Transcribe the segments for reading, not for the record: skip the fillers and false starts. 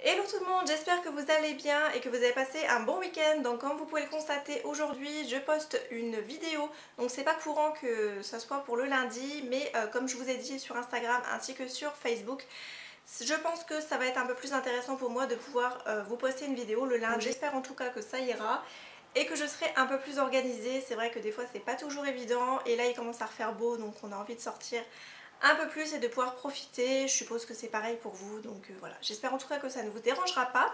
Hello tout le monde, j'espère que vous allez bien et que vous avez passé un bon week-end. Donc comme vous pouvez le constater, aujourd'hui je poste une vidéo. Donc c'est pas courant que ce soit pour le lundi, mais comme je vous ai dit sur Instagram ainsi que sur Facebook, je pense que ça va être un peu plus intéressant pour moi de pouvoir vous poster une vidéo le lundi. J'espère en tout cas que ça ira et que je serai un peu plus organisée. C'est vrai que des fois c'est pas toujours évident et là il commence à refaire beau, donc on a envie de sortir un peu plus et de pouvoir profiter. Je suppose que c'est pareil pour vous, donc voilà. J'espère en tout cas que ça ne vous dérangera pas.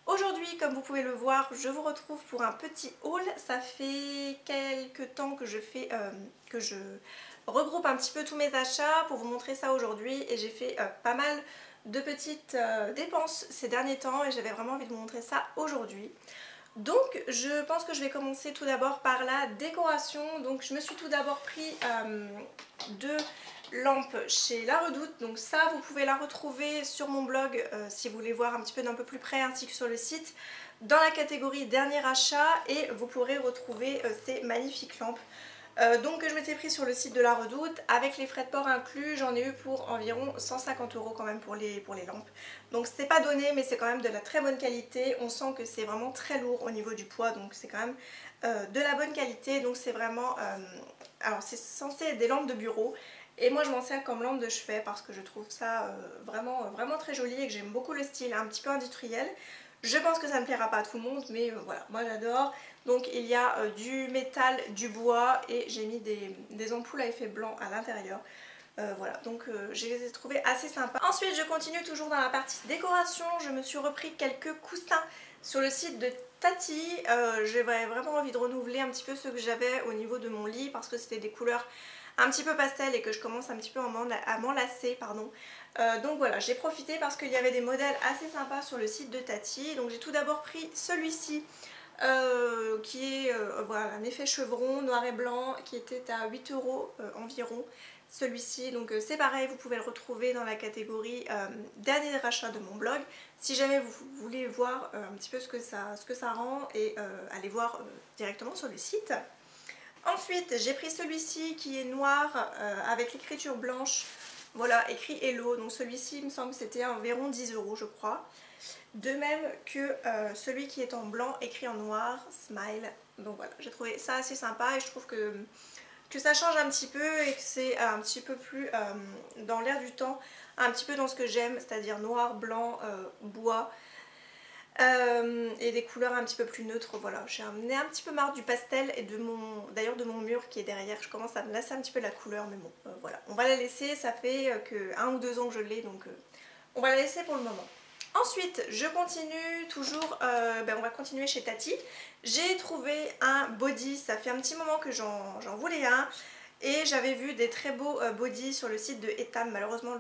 Aujourd'hui, comme vous pouvez le voir, je vous retrouve pour un petit haul. Ça fait quelques temps que que je regroupe un petit peu tous mes achats pour vous montrer ça aujourd'hui, et j'ai fait pas mal de petites dépenses ces derniers temps et j'avais vraiment envie de vous montrer ça aujourd'hui. Donc je pense que je vais commencer tout d'abord par la décoration. Donc je me suis tout d'abord pris deux lampes chez La Redoute. Donc ça, vous pouvez la retrouver sur mon blog si vous voulez voir un petit peu d'un peu plus près, ainsi que sur le site, dans la catégorie dernier achat, et vous pourrez retrouver ces magnifiques lampes. Donc je m'étais pris sur le site de La Redoute, avec les frais de port inclus, j'en ai eu pour environ 150 € quand même pour les lampes. Donc c'est pas donné, mais c'est quand même de la très bonne qualité. On sent que c'est vraiment très lourd au niveau du poids, donc c'est quand même de la bonne qualité. Donc c'est vraiment... alors c'est censé être des lampes de bureau, et moi je m'en sers comme lampe de chevet parce que je trouve ça vraiment très joli et que j'aime beaucoup le style un petit peu industriel. Je pense que ça ne plaira pas à tout le monde, mais voilà, moi j'adore. Donc il y a du métal, du bois, et j'ai mis des ampoules à effet blanc à l'intérieur. Voilà, donc je les ai trouvées assez sympas. Ensuite je continue toujours dans la partie décoration. Je me suis repris quelques coussins sur le site de Tati. J'avais vraiment envie de renouveler un petit peu ceux que j'avais au niveau de mon lit parce que c'était des couleurs un petit peu pastel et que je commence un petit peu à m'en lasser, pardon. Donc voilà, j'ai profité parce qu'il y avait des modèles assez sympas sur le site de Tati. Donc j'ai tout d'abord pris celui-ci qui est voilà, un effet chevron noir et blanc, qui était à 8 € environ, celui-ci. Donc c'est pareil, vous pouvez le retrouver dans la catégorie dernier rachat de mon blog si jamais vous voulez voir un petit peu ce que ça rend, et aller voir directement sur le site. Ensuite j'ai pris celui-ci qui est noir avec l'écriture blanche, voilà, écrit Hello. Donc celui-ci, il me semble que c'était environ 10 € je crois. De même que celui qui est en blanc écrit en noir, Smile. Donc voilà, j'ai trouvé ça assez sympa et je trouve que ça change un petit peu et que c'est un petit peu plus dans l'air du temps, un petit peu dans ce que j'aime, c'est-à-dire noir, blanc, bois, et des couleurs un petit peu plus neutres. Voilà, j'ai amené un petit peu marre du pastel et d'ailleurs de mon mur qui est derrière. Je commence à me lasser un petit peu de la couleur, mais bon, voilà, on va la laisser. Ça fait que 1 ou 2 ans que je l'ai, donc on va la laisser pour le moment. Ensuite je continue toujours, on va continuer chez Tati. J'ai trouvé un body, ça fait un petit moment que j'en voulais un, et j'avais vu des très beaux bodys sur le site de Etam. Malheureusement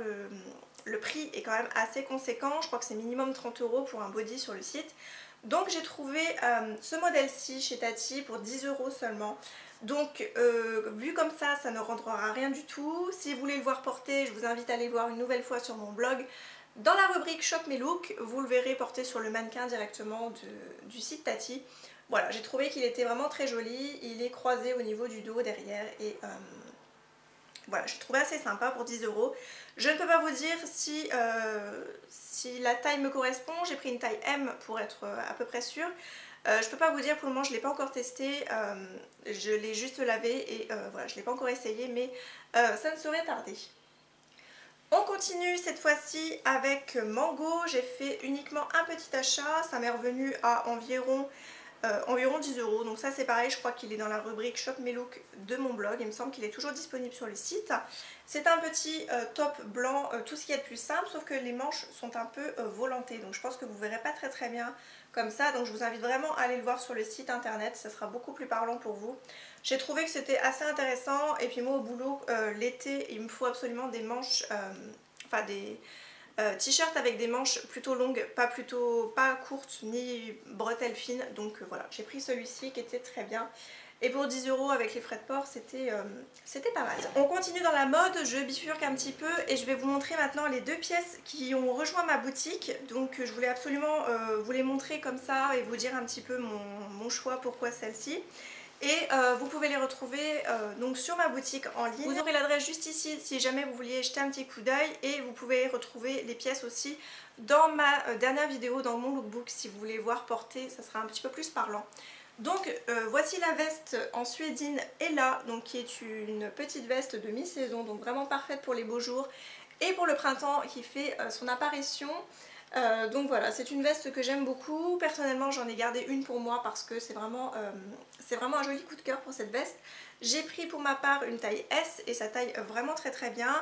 le prix est quand même assez conséquent, je crois que c'est minimum 30 € pour un body sur le site. Donc j'ai trouvé ce modèle-ci chez Tati pour 10 € seulement. Donc vu comme ça ne rendra rien du tout. Si vous voulez le voir porter, je vous invite à aller voir une nouvelle fois sur mon blog. Dans la rubrique Shop mes looks, vous le verrez porté sur le mannequin directement du site Tati. Voilà, j'ai trouvé qu'il était vraiment très joli. Il est croisé au niveau du dos derrière, et voilà, je trouvais assez sympa pour 10 €. Je ne peux pas vous dire si la taille me correspond. J'ai pris une taille M pour être à peu près sûre. Je ne peux pas vous dire pour le moment, je ne l'ai pas encore testé. Je l'ai juste lavé et voilà, je ne l'ai pas encore essayé, mais ça ne saurait tarder. On continue cette fois-ci avec Mango. J'ai fait uniquement un petit achat, ça m'est revenu à environ 10 €. Donc ça c'est pareil, je crois qu'il est dans la rubrique Shop mes looks de mon blog. Il me semble qu'il est toujours disponible sur le site. C'est un petit top blanc, tout ce qui est le plus simple, sauf que les manches sont un peu volantées. Donc je pense que vous verrez pas très bien comme ça. Donc je vous invite vraiment à aller le voir sur le site internet, ça sera beaucoup plus parlant pour vous. J'ai trouvé que c'était assez intéressant, et puis moi au boulot l'été il me faut absolument des manches, enfin des t-shirt avec des manches plutôt longues, pas courtes ni bretelles fines. Donc voilà, j'ai pris celui-ci qui était très bien. Et pour 10 € avec les frais de port, c'était pas mal. On continue dans la mode, je bifurque un petit peu et je vais vous montrer maintenant les deux pièces qui ont rejoint ma boutique. Donc je voulais absolument vous les montrer comme ça et vous dire un petit peu mon choix, pourquoi celle-ci. Et vous pouvez les retrouver donc sur ma boutique en ligne. Vous aurez l'adresse juste ici si jamais vous vouliez jeter un petit coup d'œil, et vous pouvez retrouver les pièces aussi dans ma dernière vidéo, dans mon lookbook, si vous voulez voir porter, ça sera un petit peu plus parlant. Donc voici la veste en suédine Ella, donc qui est une petite veste de mi-saison, donc vraiment parfaite pour les beaux jours et pour le printemps qui fait son apparition. Donc voilà, c'est une veste que j'aime beaucoup. Personnellement, j'en ai gardé une pour moi parce que c'est vraiment un joli coup de cœur pour cette veste. J'ai pris pour ma part une taille S et ça taille vraiment très bien.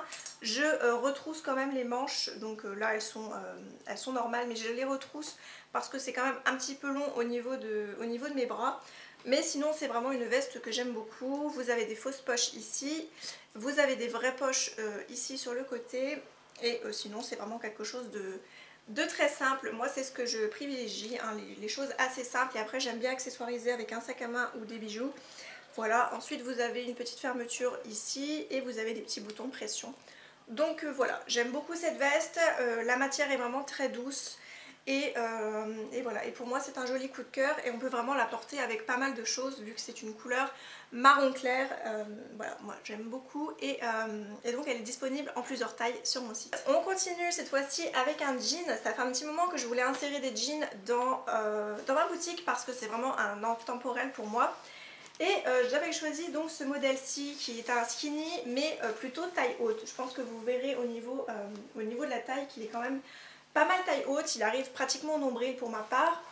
Je retrousse quand même les manches, donc là elles sont normales, mais je les retrousse parce que c'est quand même un petit peu long au niveau de mes bras. Mais sinon c'est vraiment une veste que j'aime beaucoup. Vous avez des fausses poches ici, vous avez des vraies poches ici sur le côté, et sinon c'est vraiment quelque chose de très simple. Moi c'est ce que je privilégie, hein, les choses assez simples, et après j'aime bien accessoiriser avec un sac à main ou des bijoux. Voilà, ensuite vous avez une petite fermeture ici et vous avez des petits boutons de pression. Donc voilà, j'aime beaucoup cette veste, la matière est vraiment très douce. Et voilà, et pour moi c'est un joli coup de cœur, et on peut vraiment la porter avec pas mal de choses vu que c'est une couleur marron clair. Voilà, moi j'aime beaucoup, et donc elle est disponible en plusieurs tailles sur mon site. On continue cette fois-ci avec un jean. Ça fait un petit moment que je voulais insérer des jeans dans ma boutique parce que c'est vraiment un intemporel pour moi. Et j'avais choisi donc ce modèle-ci qui est un skinny mais plutôt taille haute. Je pense que vous verrez au niveau de la taille qu'il est quand même pas mal taille haute. Il arrive pratiquement au nombril pour ma part.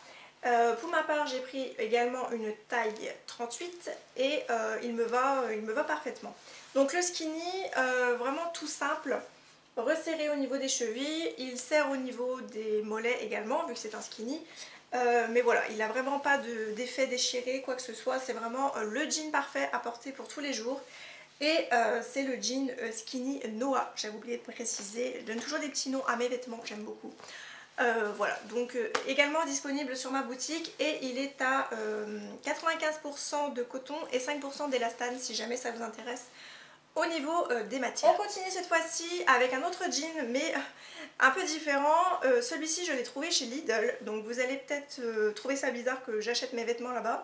Pour ma part j'ai pris également une taille 38 et il me va parfaitement. Donc le skinny, vraiment tout simple, resserré au niveau des chevilles, il serre au niveau des mollets également vu que c'est un skinny. Mais voilà, il n'a vraiment pas d'effet déchiré, quoi que ce soit. C'est vraiment le jean parfait à porter pour tous les jours. Et c'est le jean skinny Noah, j'avais oublié de préciser. Je donne toujours des petits noms à mes vêtements que j'aime beaucoup. Voilà, donc également disponible sur ma boutique, et il est à 95% de coton et 5% d'élastane si jamais ça vous intéresse au niveau des matières. On continue cette fois-ci avec un autre jean mais un peu différent. Celui-ci je l'ai trouvé chez Lidl, donc vous allez peut-être trouver ça bizarre que j'achète mes vêtements là-bas.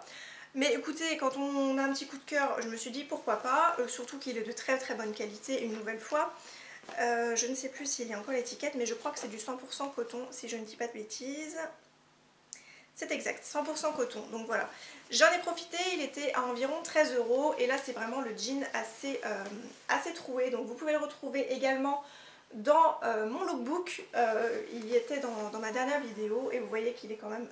Mais écoutez, quand on a un petit coup de cœur, je me suis dit pourquoi pas, surtout qu'il est de très bonne qualité une nouvelle fois. Je ne sais plus s'il y a encore l'étiquette, mais je crois que c'est du 100% coton si je ne dis pas de bêtises. C'est exact, 100% coton, donc voilà. J'en ai profité, il était à environ 13 €, et là c'est vraiment le jean assez troué. Donc vous pouvez le retrouver également dans mon lookbook. Il y était dans ma dernière vidéo, et vous voyez qu'il est quand même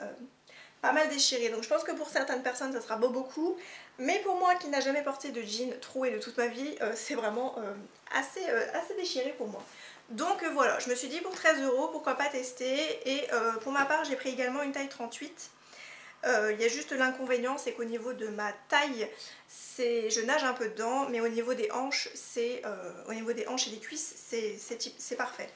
pas mal déchiré. Donc je pense que pour certaines personnes ça sera beaucoup, mais pour moi qui n'a jamais porté de jean troué de toute ma vie, c'est vraiment assez déchiré pour moi. Donc voilà, je me suis dit pour 13 €, pourquoi pas tester. Et pour ma part j'ai pris également une taille 38. Il y a juste l'inconvénient, c'est qu'au niveau de ma taille, je nage un peu dedans, mais au niveau des hanches, au niveau des hanches et des cuisses, c'est parfait.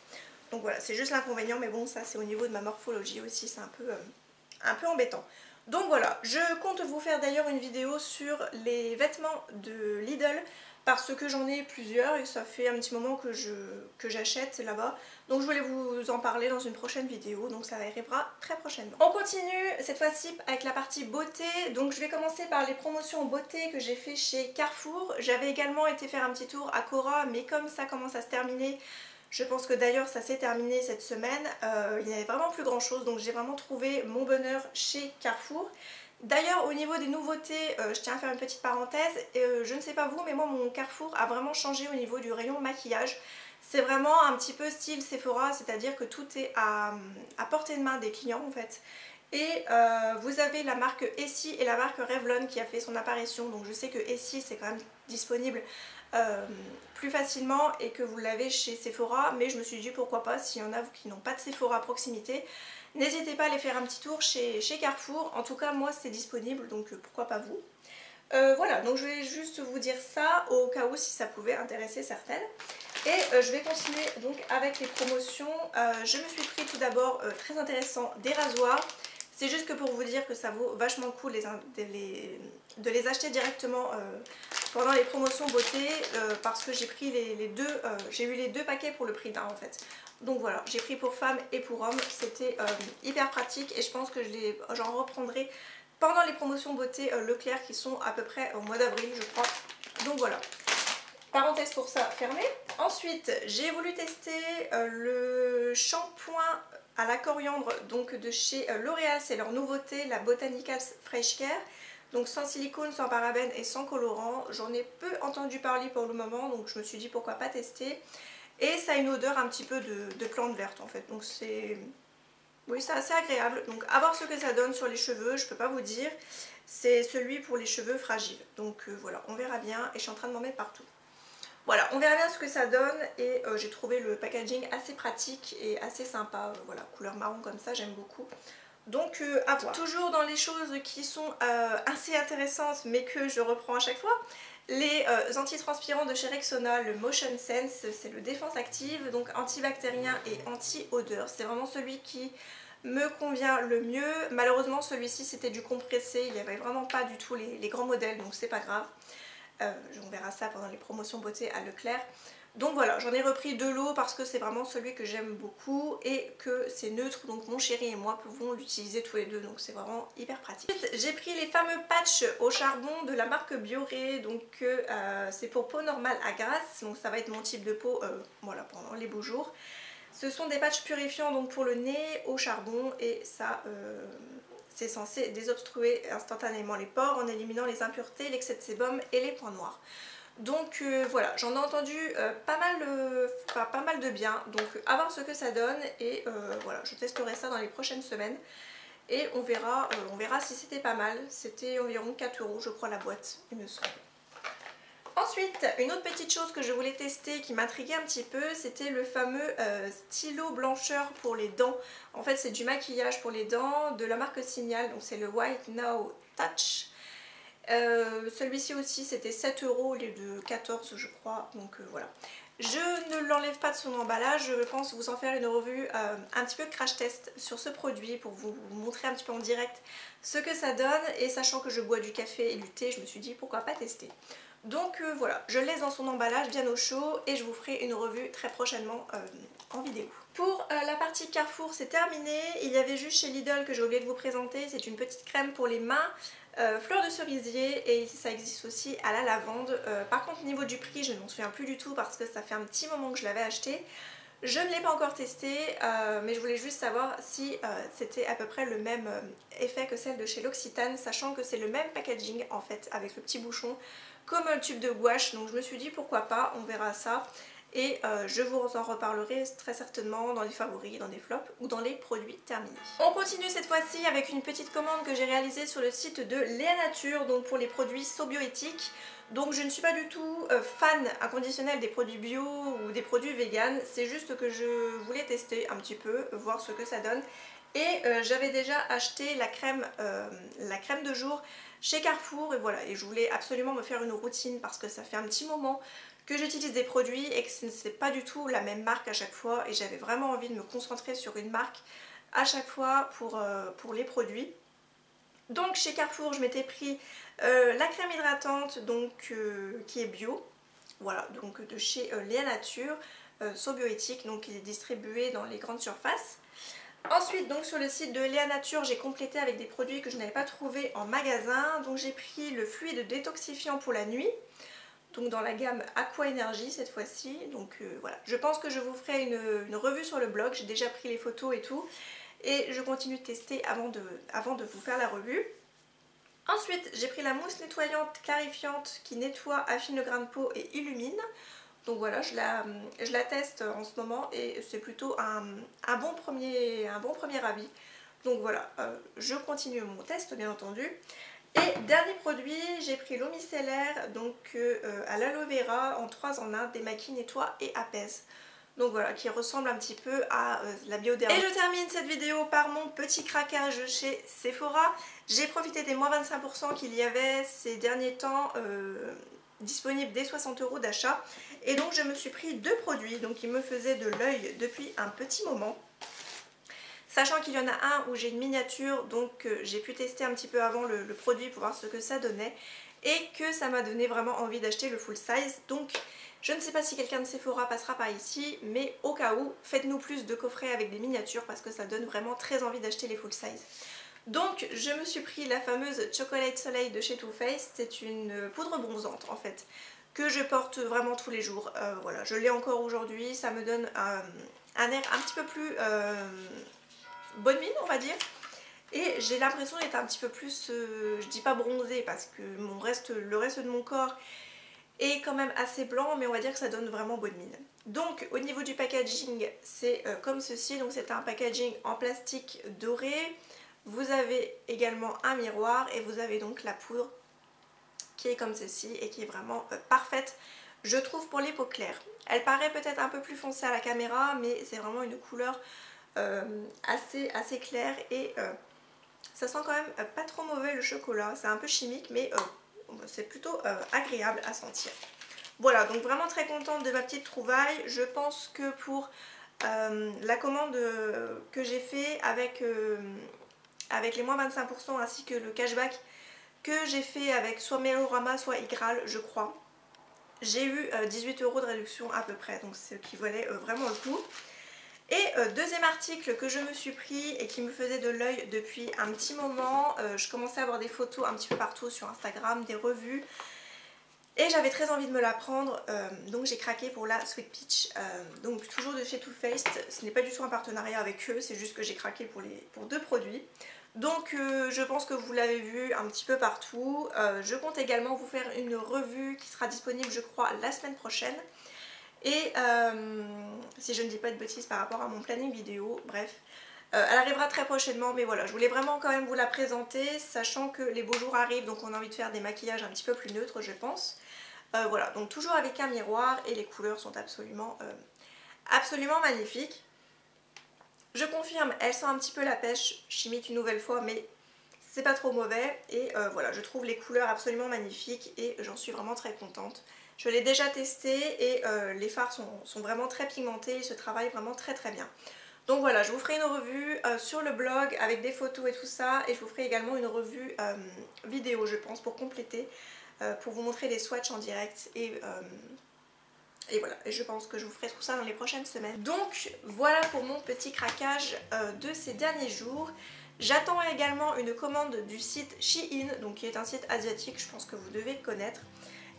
Donc voilà, c'est juste l'inconvénient, mais bon, ça c'est au niveau de ma morphologie aussi, c'est un peu embêtant. Donc voilà, je compte vous faire d'ailleurs une vidéo sur les vêtements de Lidl, parce que j'en ai plusieurs et ça fait un petit moment que j'achète là-bas. Donc je voulais vous en parler dans une prochaine vidéo, donc ça arrivera très prochainement. On continue cette fois-ci avec la partie beauté. Donc je vais commencer par les promotions beauté que j'ai fait chez Carrefour. J'avais également été faire un petit tour à Cora, mais comme ça commence à se terminer, je pense que d'ailleurs ça s'est terminé cette semaine, il n'y avait vraiment plus grand chose, donc j'ai vraiment trouvé mon bonheur chez Carrefour. D'ailleurs au niveau des nouveautés, je tiens à faire une petite parenthèse, je ne sais pas vous, mais moi mon Carrefour a vraiment changé au niveau du rayon maquillage. C'est vraiment un petit peu style Sephora, c'est-à-dire que tout est à portée de main des clients en fait. Et vous avez la marque Essie et la marque Revlon qui a fait son apparition, donc je sais que Essie c'est quand même disponible plus facilement et que vous l'avez chez Sephora, mais je me suis dit pourquoi pas, s'il y en a qui n'ont pas de Sephora à proximité, n'hésitez pas à aller faire un petit tour chez Carrefour. En tout cas moi c'est disponible, donc pourquoi pas vous. Voilà, donc je vais juste vous dire ça au cas où si ça pouvait intéresser certaines. Et je vais continuer donc avec les promotions. Je me suis pris tout d'abord, très intéressant, des rasoirs. C'est juste que pour vous dire que ça vaut vachement le coup de les acheter directement pendant les promotions beauté, parce que j'ai pris j'ai eu les deux paquets pour le prix d'un en fait. Donc voilà, j'ai pris pour femmes et pour hommes, c'était hyper pratique, et je pense que j'en reprendrai pendant les promotions beauté Leclerc qui sont à peu près au mois d'avril je crois. Donc voilà. Parenthèse pour ça fermée. Ensuite j'ai voulu tester le shampoing à la coriandre donc de chez L'Oréal, c'est leur nouveauté, la Botanicals Fresh Care. Donc sans silicone, sans parabènes et sans colorant. J'en ai peu entendu parler pour le moment, donc je me suis dit pourquoi pas tester. Et ça a une odeur un petit peu de plante verte en fait, donc c'est... Oui, c'est assez agréable. Donc à voir ce que ça donne sur les cheveux, je peux pas vous dire. C'est celui pour les cheveux fragiles. Donc voilà, on verra bien et je suis en train de m'en mettre partout. Voilà, on verra bien ce que ça donne et j'ai trouvé le packaging assez pratique et assez sympa. Voilà, couleur marron comme ça, j'aime beaucoup. Donc à voir. Toujours dans les choses qui sont assez intéressantes mais que je reprends à chaque fois, les antitranspirants de chez Rexona, le Motion Sense, c'est le défense active, donc antibactérien et anti-odeur. C'est vraiment celui qui me convient le mieux. Malheureusement celui-ci c'était du compressé, il n'y avait vraiment pas du tout les grands modèles, donc c'est pas grave. On verra ça pendant les promotions beauté à Leclerc. Donc voilà, j'en ai repris de l'eau parce que c'est vraiment celui que j'aime beaucoup et que c'est neutre, donc mon chéri et moi pouvons l'utiliser tous les deux, donc c'est vraiment hyper pratique. Ensuite, j'ai pris les fameux patchs au charbon de la marque Bioré, donc c'est pour peau normale à grasse, donc ça va être mon type de peau voilà, pendant les beaux jours. Ce sont des patchs purifiants donc pour le nez au charbon et ça... c'est censé désobstruer instantanément les pores en éliminant les impuretés, l'excès de sébum et les points noirs. Donc voilà, j'en ai entendu pas mal de bien, donc à voir ce que ça donne et voilà, je testerai ça dans les prochaines semaines et on verra si c'était pas mal. C'était environ 4 € je crois la boîte, il me semble. Ensuite, une autre petite chose que je voulais tester qui m'intriguait un petit peu, c'était le fameux stylo blancheur pour les dents. En fait c'est du maquillage pour les dents de la marque Signal, donc c'est le White Now Touch. Celui-ci aussi c'était 7 € au lieu de 14 je crois, donc voilà. Je ne l'enlève pas de son emballage, je pense vous en faire une revue un petit peu de crash test sur ce produit pour vous montrer un petit peu en direct ce que ça donne, et sachant que je bois du café et du thé, je me suis dit pourquoi pas tester. Donc voilà, je le laisse dans son emballage bien au chaud et je vous ferai une revue très prochainement en vidéo. Pour la partie Carrefour c'est terminé, il y avait juste chez Lidl que j'ai oublié de vous présenter, c'est une petite crème pour les mains, fleur de cerisier, et ça existe aussi à la lavande. Par contre au niveau du prix je ne m'en souviens plus du tout parce que ça fait un petit moment que je l'avais acheté. Je ne l'ai pas encore testé mais je voulais juste savoir si c'était à peu près le même effet que celle de chez L'Occitane, sachant que c'est le même packaging en fait avec le petit bouchon comme un tube de gouache, donc je me suis dit pourquoi pas, on verra ça. Et je vous en reparlerai très certainement dans les favoris, dans les flops ou dans les produits terminés. On continue cette fois-ci avec une petite commande que j'ai réalisée sur le site de Léa Nature, donc pour les produits SoBioéthique. Donc je ne suis pas du tout fan inconditionnel des produits bio ou des produits vegan, c'est juste que je voulais tester un petit peu, voir ce que ça donne. Et j'avais déjà acheté la crème de jour chez Carrefour et voilà, et je voulais absolument me faire une routine parce que ça fait un petit moment que j'utilise des produits et que ce n'est pas du tout la même marque à chaque fois, et j'avais vraiment envie de me concentrer sur une marque à chaque fois pour les produits. Donc chez Carrefour je m'étais pris la crème hydratante donc qui est bio, voilà, donc de chez Léa Nature, SoBioéthique, donc il est distribué dans les grandes surfaces. Ensuite donc sur le site de Léa Nature j'ai complété avec des produits que je n'avais pas trouvé en magasin. Donc j'ai pris le fluide détoxifiant pour la nuit, donc dans la gamme Aqua Energy cette fois-ci. Donc voilà, je pense que je vous ferai une revue sur le blog, j'ai déjà pris les photos et tout, et je continue de tester avant de vous faire la revue. Ensuite j'ai pris la mousse nettoyante clarifiante qui nettoie, affine le grain de peau et illumine. Donc voilà, je la teste en ce moment et c'est plutôt un bon premier avis. Donc voilà, je continue mon test bien entendu. Et dernier produit, j'ai pris l'eau micellaire donc à l'aloe vera en 3 en 1, démaquille, nettoie et apaise. Donc voilà, qui ressemble un petit peu à la Bioderma. Et je termine cette vidéo par mon petit craquage chez Sephora. J'ai profité des moins 25% qu'il y avait ces derniers temps disponibles dès 60 € d'achat. Et donc je me suis pris 2 produits donc qui me faisaient de l'œil depuis un petit moment. Sachant qu'il y en a un où j'ai une miniature, donc j'ai pu tester un petit peu avant le produit pour voir ce que ça donnait. Et que ça m'a donné vraiment envie d'acheter le full size. Donc je ne sais pas si quelqu'un de Sephora passera par ici, mais au cas où, faites-nous plus de coffrets avec des miniatures parce que ça donne vraiment très envie d'acheter les full size. Donc je me suis pris la fameuse Chocolate Soleil de chez Too Faced. C'est une poudre bronzante en fait, que je porte vraiment tous les jours. Voilà, je l'ai encore aujourd'hui, ça me donne un air un petit peu plus bonne mine, on va dire. Et j'ai l'impression d'être un petit peu plus, je dis pas bronzée parce que le reste de mon corps est quand même assez blanc, mais on va dire que ça donne vraiment bonne mine. Donc au niveau du packaging, c'est comme ceci, donc c'est un packaging en plastique doré. Vous avez également un miroir et vous avez donc la poudre qui est comme ceci et qui est vraiment parfaite, je trouve, pour les peaux claires. Elle paraît peut-être un peu plus foncée à la caméra, mais c'est vraiment une couleur assez claire et ça sent quand même pas trop mauvais le chocolat. C'est un peu chimique, mais c'est plutôt agréable à sentir. Voilà, donc vraiment très contente de ma petite trouvaille. Je pense que pour la commande que j'ai fait avec les moins 25% ainsi que le cashback que j'ai fait avec soit Melorama soit Igral, je crois, j'ai eu 18 € de réduction à peu près, donc ce qui valait vraiment le coup. Et deuxième article que je me suis pris et qui me faisait de l'œil depuis un petit moment, je commençais à avoir des photos un petit peu partout sur Instagram, des revues, et j'avais très envie de me la prendre, donc j'ai craqué pour la Sweet Peach, donc toujours de chez Too Faced. Ce n'est pas du tout un partenariat avec eux, c'est juste que j'ai craqué pour deux produits. Donc je pense que vous l'avez vu un petit peu partout. Je compte également vous faire une revue qui sera disponible, je crois, la semaine prochaine. Et si je ne dis pas de bêtises par rapport à mon planning vidéo, bref, elle arrivera très prochainement, mais voilà, je voulais vraiment quand même vous la présenter, sachant que les beaux jours arrivent, donc on a envie de faire des maquillages un petit peu plus neutres, je pense. Voilà, donc toujours avec un miroir et les couleurs sont absolument magnifiques. Je confirme, elle sent un petit peu la pêche chimique une nouvelle fois, mais c'est pas trop mauvais. Et voilà, je trouve les couleurs absolument magnifiques et j'en suis vraiment très contente. Je l'ai déjà testé et les fards sont vraiment très pigmentés, ils se travaillent vraiment très bien. Donc voilà, je vous ferai une revue sur le blog avec des photos et tout ça, et je vous ferai également une revue vidéo, je pense, pour compléter, pour vous montrer les swatchs en direct et voilà, et je pense que je vous ferai tout ça dans les prochaines semaines. Donc voilà pour mon petit craquage de ces derniers jours. J'attends également une commande du site Shein, donc qui est un site asiatique, je pense que vous devez connaître.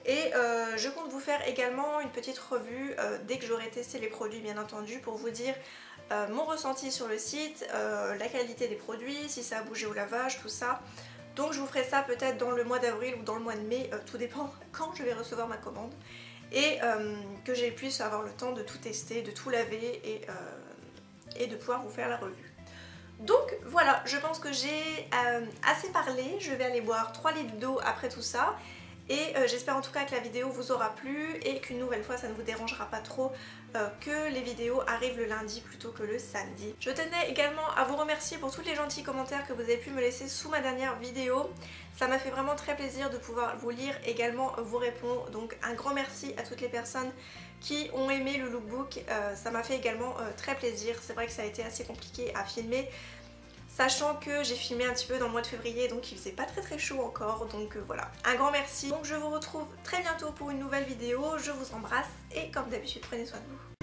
Et je compte vous faire également une petite revue dès que j'aurai testé les produits, bien entendu, pour vous dire mon ressenti sur le site, la qualité des produits, si ça a bougé au lavage, tout ça. Donc je vous ferai ça peut-être dans le mois d'avril ou dans le mois de mai, tout dépend quand je vais recevoir ma commande. Et que je puisse avoir le temps de tout tester, de tout laver et de pouvoir vous faire la revue. Donc voilà, je pense que j'ai assez parlé, je vais aller boire 3 litres d'eau après tout ça. Et j'espère en tout cas que la vidéo vous aura plu et qu'une nouvelle fois ça ne vous dérangera pas trop que les vidéos arrivent le lundi plutôt que le samedi. Je tenais également à vous remercier pour tous les gentils commentaires que vous avez pu me laisser sous ma dernière vidéo. Ça m'a fait vraiment très plaisir de pouvoir vous lire, également vous répondre. Donc un grand merci à toutes les personnes qui ont aimé le lookbook. Ça m'a fait également très plaisir. C'est vrai que ça a été assez compliqué à filmer, sachant que j'ai filmé un petit peu dans le mois de février, donc il faisait pas très chaud encore, donc voilà, un grand merci. Donc je vous retrouve très bientôt pour une nouvelle vidéo, je vous embrasse et comme d'habitude prenez soin de vous.